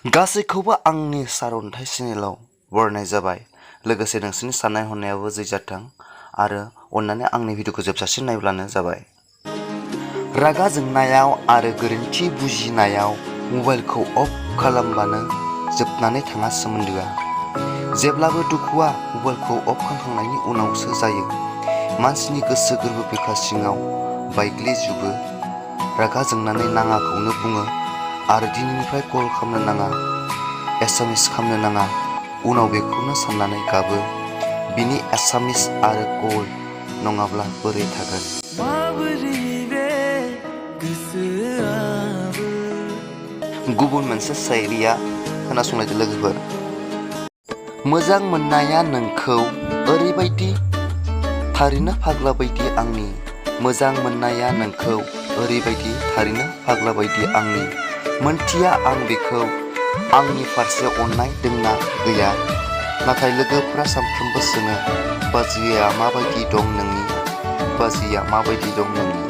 गासैखौबो आंनि सारअन्थाइ चेनेलाव बरायनाय जाबाय। लोगोसे नोंसोरनि साननाय हनायाबो जैजाथों आरो अन्नानै आंनि भिडिअखौ जोबजासिम नायब्लानो जाबाय। रागा जोंनायाव आरो गोरोन्थि बुजिनायाव मबाइलखौ अफ खालामबानो जोबनानै थाङा सोमोन्दोआ। जेब्लाबो दुखुआ मबाइलखौ अफ खालामखांनायनि उनावसो जायो। मानसिनि गोसो गोरबो बिखा सिङाव बायग्लिजोबो। रागा जोंनानै नाङाखौनो बुङो आरो दिनैनिफ्राय कल खालामनो नाङा, एसएमएस खालामनो नाङा, उनाव बेखौनो साननानै गाबो। बिनि एसएमएस आरो कल नङाब्ला बोरै थागोन? गुबुन मोनसे शायरिया खोनासंनायदो लोगोफोर। मोजां मोननाया नोंखौ ओरैबायदि थारैनो फाग्ला बायदि आंनि। मोजां मोननाया नोंखौ ओरैबायदि थारैनो फाग्ला बायदि आंनि। मोनथिया आं बेखौ आंनि फारसे अननाय दोंना गैया। नाथाय लोगोफ्रा सानफ्रोमबो सोङो, बाजैया माबायदि दं नोंनि? बाजैया माबायदि दं नोंनि?